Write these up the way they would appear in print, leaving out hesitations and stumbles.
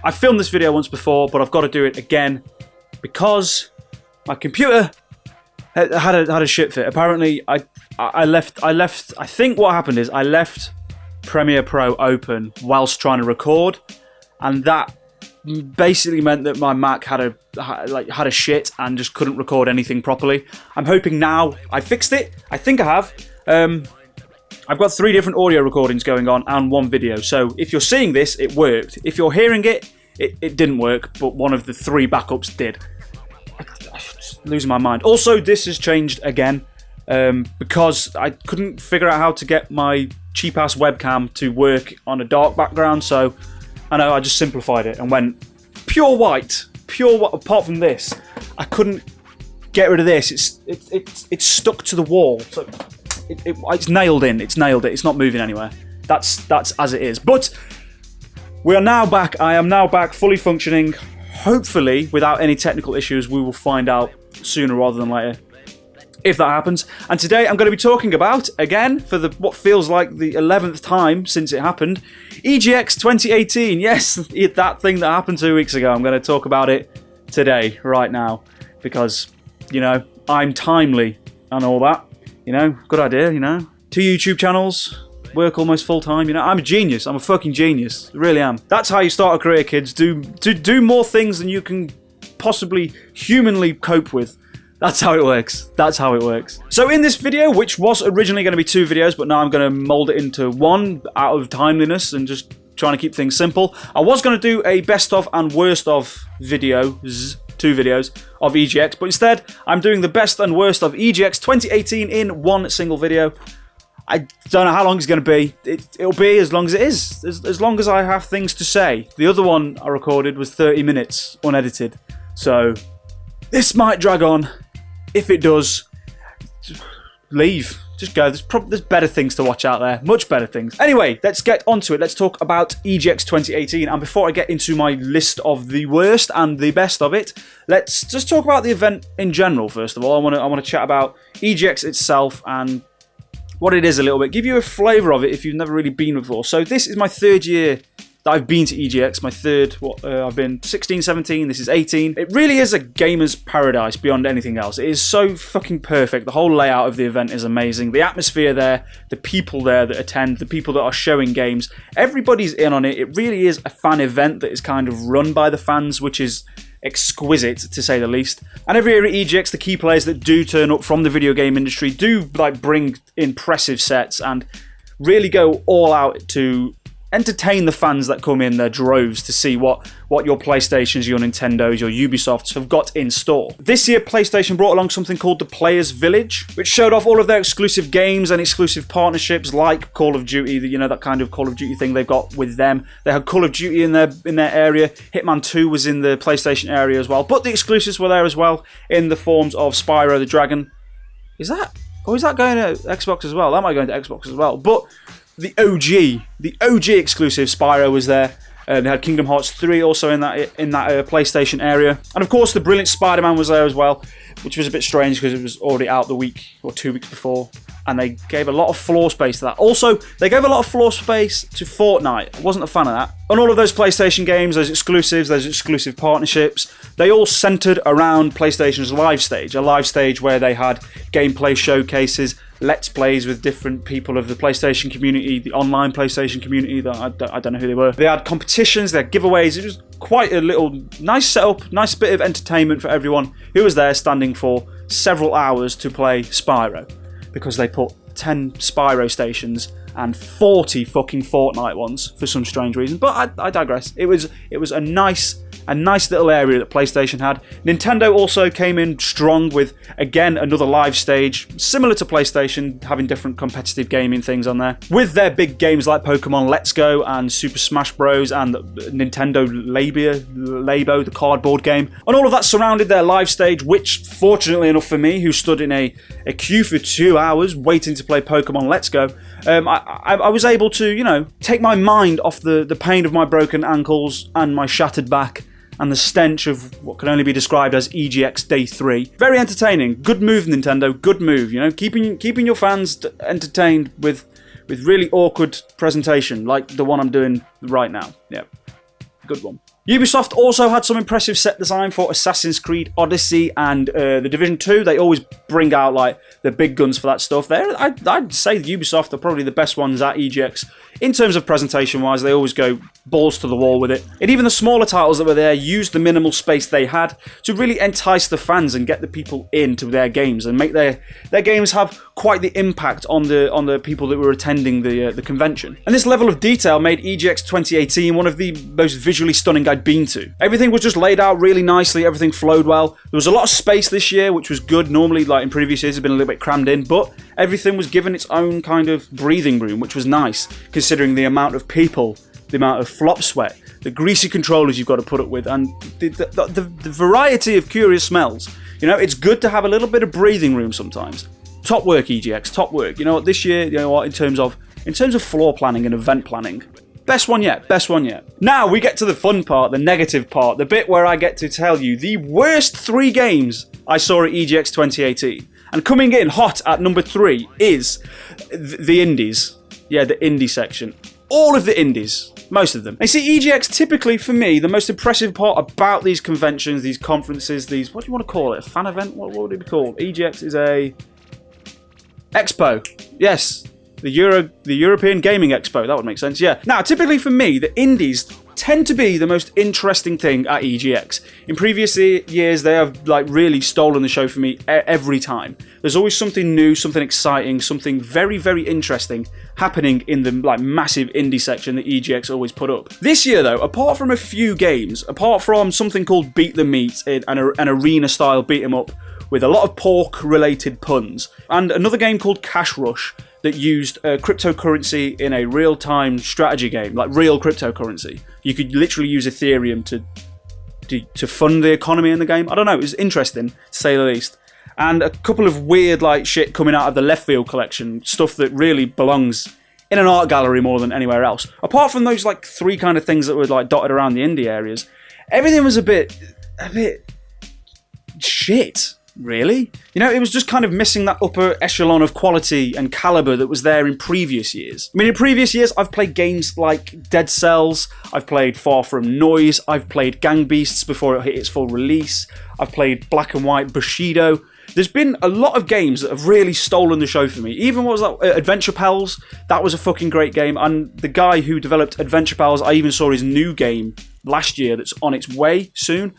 I filmed this video once before, but I've got to do it again because my computer had a shit fit. Apparently, I left. I think what happened is I left Premiere Pro open whilst trying to record, and that basically meant that my Mac had a shit and just couldn't record anything properly. I'm hoping now I fixed it. I think I have. I've got 3 different audio recordings going on and 1 video. So if you're seeing this, it worked. If you're hearing it, it didn't work, but one of the 3 backups did. I'm losing my mind. Also, this has changed again because I couldn't figure out how to get my cheap-ass webcam to work on a dark background. So I know I just simplified it and went pure white. Pure white. Apart from this, I couldn't get rid of this. It's stuck to the wall. So it's nailed in. It's nailed it. It's not moving anywhere. That's as it is. But we are now back. I am now back, fully functioning. Hopefully, without any technical issues. We will find out sooner rather than later if that happens. And today I'm going to be talking about, again, for what feels like the 11th time since it happened, EGX 2018. Yes, that thing that happened 2 weeks ago. I'm going to talk about it today, right now, because, you know, I'm timely and all that. You know, good idea, you know. 2 YouTube channels, work almost full time, you know. I'm a genius. I'm a fucking genius. I really am. That's how you start a career, kids. Do more things than you can possibly humanly cope with. That's how it works. That's how it works. So in this video, which was originally going to be 2 videos, but now I'm going to mold it into 1 out of timeliness and just trying to keep things simple. I was going to do a best of and worst of videos, 2 videos of EGX, but instead I'm doing the best and worst of EGX 2018 in 1 single video. I don't know how long it's going to be. It'll be as long as it is, as long as I have things to say. The other one I recorded was 30 minutes unedited, so this might drag on. If it does, just leave. Just go. There's better things to watch out there. Much better things. Anyway, let's get onto it. Let's talk about EGX 2018. And before I get into my list of the worst and the best of it, let's just talk about the event in general. First of all, I want to chat about EGX itself and what it is a little bit. Give you a flavour of it if you've never really been before. So this is my 3rd year that I've been to EGX, my 3rd, I've been 16, 17, this is 18. It really is a gamer's paradise beyond anything else. It is so fucking perfect. The whole layout of the event is amazing. The atmosphere there, the people there that attend, the people that are showing games, everybody's in on it. It really is a fan event that is kind of run by the fans, which is exquisite to say the least. And every year at EGX, the key players that do turn up from the video game industry do like bring impressive sets and really go all out to entertain the fans that come in their droves to see what your PlayStations, your Nintendos, your Ubisofts have got in store. This year, PlayStation brought along something called the Players Village, which showed off all of their exclusive games and exclusive partnerships like Call of Duty, you know, that kind of Call of Duty thing they've got with them. They had Call of Duty in their area. Hitman 2 was in the PlayStation area as well, but the exclusives were there as well in the forms of Spyro the Dragon. Is that going to Xbox as well? That might go into Xbox as well, but the OG exclusive Spyro was there. They had Kingdom Hearts 3 also in that PlayStation area. And of course the brilliant Spider-Man was there as well, which was a bit strange because it was already out the week or 2 weeks before. And they gave a lot of floor space to that. Also, they gave a lot of floor space to Fortnite. I wasn't a fan of that. On all of those PlayStation games, those exclusives, those exclusive partnerships, they all centered around PlayStation's live stage. A live stage where they had gameplay showcases, Let's Plays with different people of the PlayStation community, the online PlayStation community, that I don't know who they were. They had competitions, they had giveaways. It was quite a little nice setup, nice bit of entertainment for everyone who was there standing for several hours to play Spyro, because they put 10 Spyro stations and 40 fucking Fortnite ones for some strange reason. But I digress. It was a nice little area that PlayStation had. Nintendo also came in strong with, again, another live stage, similar to PlayStation, having different competitive gaming things on there, with their big games like Pokemon Let's Go and Super Smash Bros. And Nintendo Labo, the cardboard game. And all of that surrounded their live stage, which, fortunately enough for me, who stood in a queue for 2 hours waiting to play Pokemon Let's Go, I was able to, you know, take my mind off the pain of my broken ankles and my shattered back and the stench of what can only be described as EGX Day 3. Very entertaining. Good move, Nintendo. Good move. You know, keeping your fans entertained with really awkward presentation like the one I'm doing right now. Yeah, good one. Ubisoft also had some impressive set design for Assassin's Creed Odyssey and The Division 2. They always bring out like the big guns for that stuff. I'd say Ubisoft are probably the best ones at EGX. In terms of presentation-wise, they always go balls to the wall with it. And even the smaller titles that were there used the minimal space they had to really entice the fans and get the people into their games and make their games have quite the impact on the people that were attending the convention. And this level of detail made EGX 2018 one of the most visually stunning I'd been to. Everything was just laid out really nicely, everything flowed well. There was a lot of space this year, which was good. Normally, like in previous years, it's been a little bit crammed in, but everything was given its own kind of breathing room, which was nice, considering the amount of people, the amount of flop sweat, the greasy controllers you've got to put up with, and the variety of curious smells. You know, it's good to have a little bit of breathing room sometimes. Top work, EGX, top work. You know what, this year, you know what, in terms of floor planning and event planning, best one yet, best one yet. Now we get to the fun part, the negative part, the bit where I get to tell you the worst 3 games I saw at EGX 2018. And coming in hot at number 3 is the indies. Yeah, the indie section. All of the indies. Most of them. And see, EGX typically, for me, the most impressive part about these conventions, these conferences, these... What do you want to call it? A fan event? What would it be called? EGX is a... Expo. Yes. The European Gaming Expo. That would make sense, yeah. Now, typically for me, the indies tend to be the most interesting thing at EGX. In previous years, they have like really stolen the show for me every time. There's always something new, something exciting, something very, very interesting happening in the like massive indie section that EGX always put up. This year, though, apart from a few games, apart from something called Beat the Meat, an arena-style beat-em-up with a lot of pork-related puns, and another game called Cash Rush, that used cryptocurrency in a real-time strategy game, like real cryptocurrency. You could literally use Ethereum to fund the economy in the game. I don't know, it was interesting, to say the least. And a couple of weird like shit coming out of the Left Field collection, stuff that really belongs in an art gallery more than anywhere else. Apart from those like 3 kind of things that were like dotted around the indie areas, everything was a bit shit. Really? You know, it was just kind of missing that upper echelon of quality and caliber that was there in previous years. I mean, in previous years, I've played games like Dead Cells, I've played Far From Noise, I've played Gang Beasts before it hit its full release, I've played Black and White Bushido. There's been a lot of games that have really stolen the show for me. Even what was that? Adventure Pals, that was a fucking great game. And the guy who developed Adventure Pals, I even saw his new game last year that's on its way soon,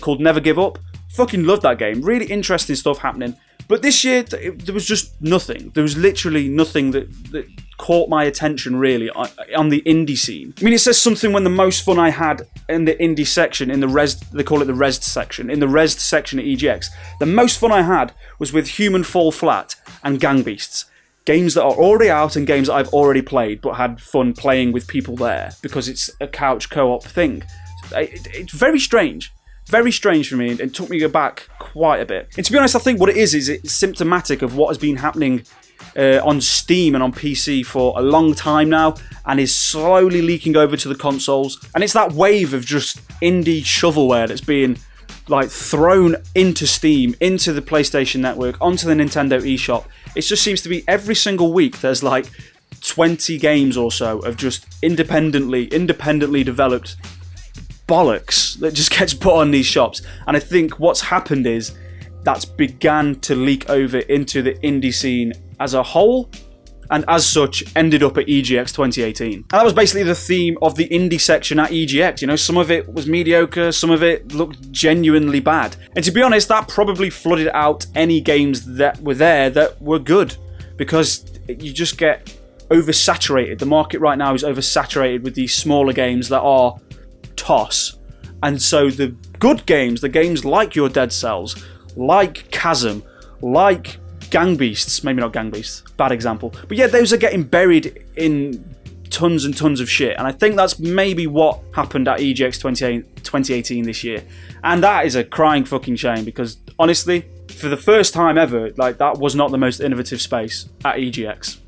called Never Give Up. Fucking loved that game. Really interesting stuff happening. But this year, there was just nothing. There was literally nothing that caught my attention, really, on the indie scene. I mean, it says something when the most fun I had in the indie section, in the they call it the Rezzed section, in the Rezzed section at EGX, the most fun I had was with Human Fall Flat and Gang Beasts. Games that are already out and games that I've already played, but had fun playing with people there, because it's a couch co-op thing. It's very strange. Very strange for me, and took me back quite a bit. And to be honest, I think what it is it's symptomatic of what has been happening on Steam and on PC for a long time now, and is slowly leaking over to the consoles. And it's that wave of just indie shovelware that's being like thrown into Steam, into the PlayStation Network, onto the Nintendo eShop. It just seems to be every single week there's like 20 games or so of just independently developed bollocks that just gets put on these shops. And I think what's happened is that's began to leak over into the indie scene as a whole, and as such ended up at EGX 2018. And that was basically the theme of the indie section at EGX. You know, some of it was mediocre, some of it looked genuinely bad. And to be honest, that probably flooded out any games that were there that were good, because you just get oversaturated. The market right now is oversaturated with these smaller games that are toss. And so the good games, the games like your Dead Cells, like Chasm, like Gang Beasts, maybe not Gang Beasts, bad example, but yeah, those are getting buried in tons and tons of shit. And I think that's maybe what happened at EGX 2018 this year. And that is a crying fucking shame, because honestly, for the first time ever, like, that was not the most innovative space at EGX.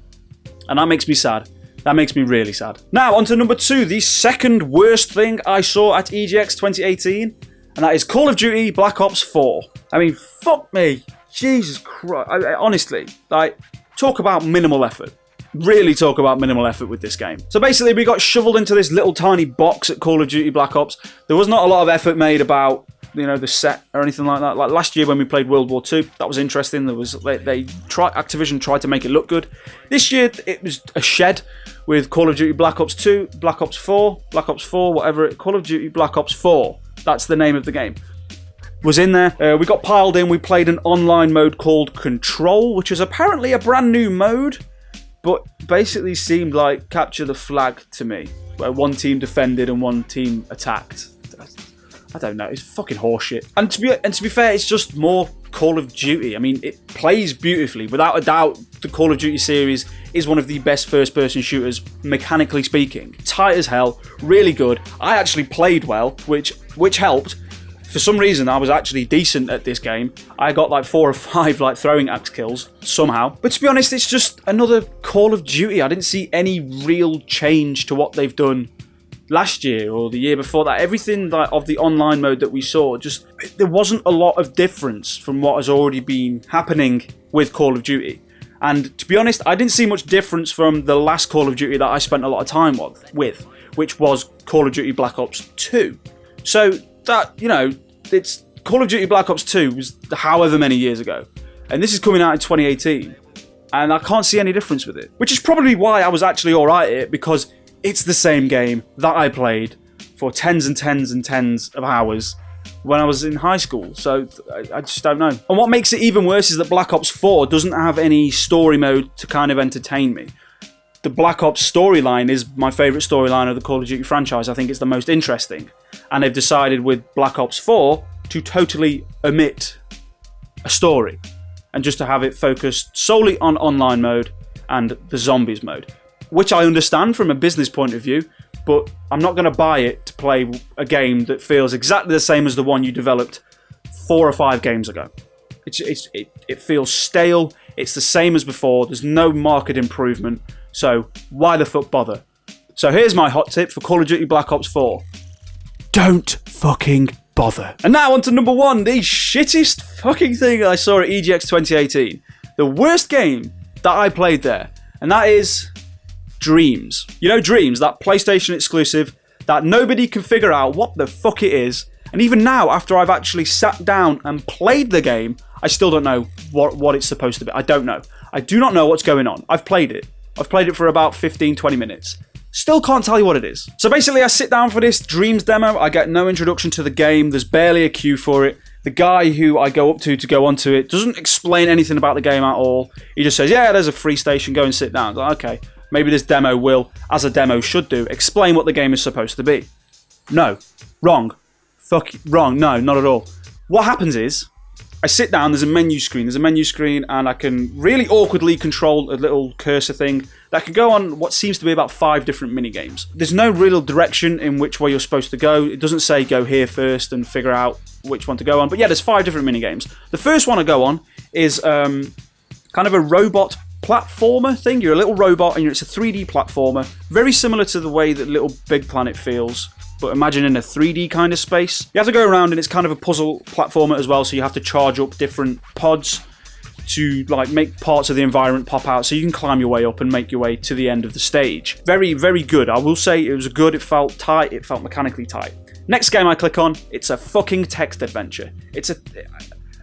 And that makes me sad. That makes me really sad. Now, on to number 2, the second worst thing I saw at EGX 2018, and that is Call of Duty Black Ops 4. I mean, fuck me. Jesus Christ. Honestly, like, talk about minimal effort. really talk about minimal effort with this game. So basically, we got shoveled into this little tiny box at Call of Duty Black Ops. There was not a lot of effort made about, you know, the set or anything like that. Like last year when we played World War II, that was interesting. Activision tried to make it look good. This year it was a shed with Call of Duty Black Ops 2, Black Ops 4, Call of Duty Black Ops 4. That's the name of the game. Was in there. We got piled in. We played an online mode called Control, which is apparently a brand new mode, but basically seemed like Capture the Flag to me, where one team defended and one team attacked. I don't know. It's fucking horseshit. And to be fair, it's just more Call of Duty. I mean, it plays beautifully. Without a doubt, the Call of Duty series is one of the best first-person shooters, mechanically speaking. Tight as hell, really good. I actually played well, which helped. For some reason, I was actually decent at this game. I got like 4 or 5 like throwing axe kills somehow. But to be honest, it's just another Call of Duty. I didn't see any real change to what they've done last year or the year before that. Everything like of the online mode that we saw, just there wasn't a lot of difference from what has already been happening with Call of Duty. And to be honest, I didn't see much difference from the last Call of Duty that I spent a lot of time with, which was Call of Duty Black Ops 2. So that, you know, it's Call of Duty Black Ops 2 was however many years ago, and this is coming out in 2018, and I can't see any difference with it, which is probably why I was actually alright at it, because it's the same game that I played for tens and tens and tens of hours when I was in high school. So I just don't know. And what makes it even worse is that Black Ops 4 doesn't have any story mode to kind of entertain me. The Black Ops storyline is my favourite storyline of the Call of Duty franchise. I think it's the most interesting. And they've decided with Black Ops 4 to totally omit a story and just to have it focused solely on online mode and the zombies mode, which I understand from a business point of view, but I'm not going to buy it to play a game that feels exactly the same as the one you developed 4 or 5 games ago. It feels stale. It's the same as before. There's no market improvement. So why the fuck bother? So here's my hot tip for Call of Duty Black Ops 4. Don't fucking bother. And now on to number 1, the shittest fucking thing I saw at EGX 2018. The worst game that I played there. And that is Dreams. You know Dreams, that PlayStation exclusive that nobody can figure out what the fuck it is. And even now, after I've actually sat down and played the game, I still don't know what it's supposed to be. I don't know. I do not know what's going on. I've played it for about 15-20 minutes. Still can't tell you what it is. So basically I sit down for this Dreams demo. I get no introduction to the game. There's barely a queue for it. The guy who I go up to go onto it doesn't explain anything about the game at all. He just says, yeah, there's a free station, go and sit down. I'm like, okay, maybe this demo will, as a demo should do, explain what the game is supposed to be. No. Wrong. Wrong. No, not at all. What happens is, I sit down, there's a menu screen, and I can really awkwardly control a little cursor thing that can go on what seems to be about 5 different mini-games. There's no real direction in which way you're supposed to go. It doesn't say go here first and figure out which one to go on. But yeah, there's 5 different mini-games. The first one I go on is kind of a robot platformer thing. You're a little robot and it's a 3D platformer. Very similar to the way that Little Big Planet feels, but imagine in a 3D kind of space. You have to go around and it's kind of a puzzle platformer as well, so you have to charge up different pods to like make parts of the environment pop out so you can climb your way up and make your way to the end of the stage. Very, very good. I will say it was good. It felt tight. It felt mechanically tight. Next game I click on, it's a fucking text adventure. It's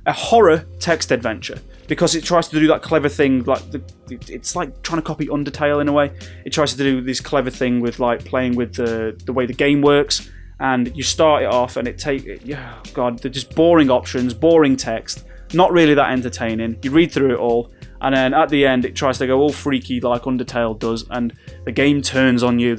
a horror text adventure because it tries to do that clever thing, like it's like trying to copy Undertale in a way. It tries to do this clever thing with like playing with the way the game works, and you start it off and they're just boring options, boring text, not really that entertaining. You read through it all, and then at the end it tries to go all freaky like Undertale does, and the game turns on you,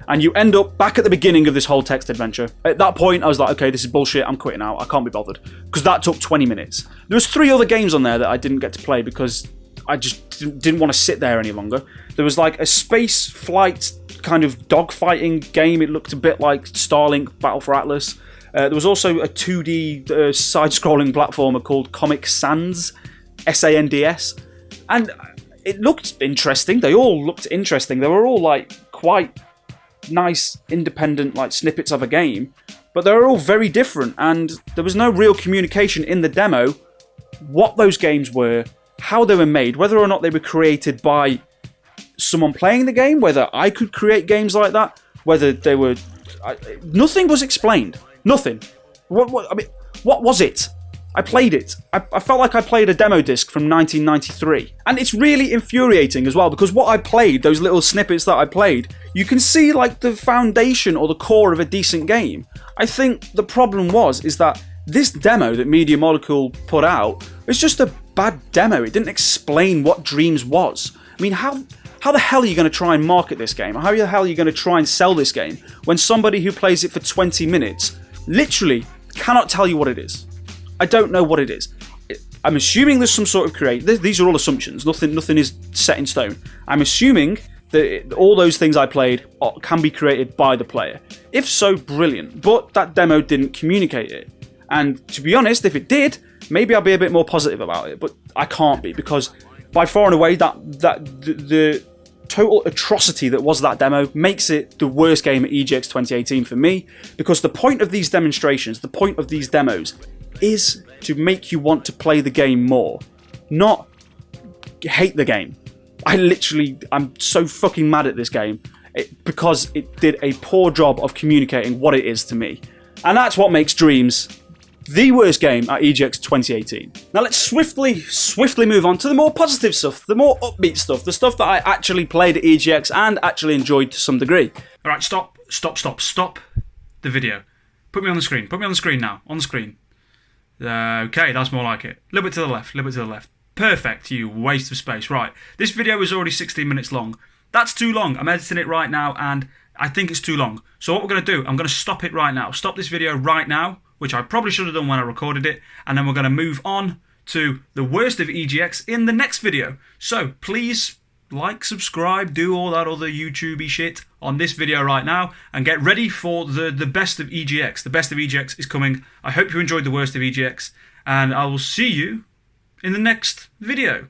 and you end up back at the beginning of this whole text adventure. At that point, I was like, okay, this is bullshit, I'm quitting out, I can't be bothered. Because that took 20 minutes. There was 3 other games on there that I didn't get to play because I just didn't want to sit there any longer. There was like a space flight kind of dogfighting game. It looked a bit like Starlink Battle for Atlas. There was also a 2D side-scrolling platformer called Comic Sans, S-A-N-D-S. And it looked interesting. They all looked interesting. They were all like quite nice independent like snippets of a game, but they were all very different, and there was no real communication in the demo what those games were, how they were made, whether or not they were created by someone playing the game, whether I could create games like that, whether they were... nothing was explained. Nothing. I mean, what was it? I played it. I felt like I played a demo disc from 1993. And it's really infuriating as well, because what I played, those little snippets that I played, you can see like the foundation or the core of a decent game. I think the problem is that this demo that Media Molecule put out was just a bad demo. It didn't explain what Dreams was. I mean, how the hell are you going to try and market this game? How the hell are you going to try and sell this game when somebody who plays it for 20 minutes literally cannot tell you what it is? I don't know what it is. I'm assuming there's some sort of these are all assumptions. Nothing is set in stone. I'm assuming that all those things I played can be created by the player. If so, brilliant. But that demo didn't communicate it. And to be honest, if it did, maybe I'll be a bit more positive about it. But I can't be, because by far and away, the total atrocity that was that demo makes it the worst game at EGX 2018 for me. Because the point of these demonstrations, the point of these demos, is to make you want to play the game more, not hate the game. I'm so fucking mad at this game because it did a poor job of communicating what it is to me. And that's what makes Dreams the worst game at EGX 2018. Now let's swiftly move on to the more positive stuff, the more upbeat stuff, the stuff that I actually played at EGX and actually enjoyed to some degree. Alright, stop the video. Put me on the screen now, on the screen. Okay, that's more like it. A little bit to the left. Perfect, you waste of space. Right, this video is already 16 minutes long. That's too long. I'm editing it right now and I think it's too long. So what we're going to do, I'm going to stop it right now. Stop this video right now, which I probably should have done when I recorded it, and then we're going to move on to the worst of EGX in the next video. So please like, subscribe, do all that other YouTubey shit on this video right now, and get ready for the best of EGX. The best of EGX is coming. I hope you enjoyed the worst of EGX, and I will see you in the next video.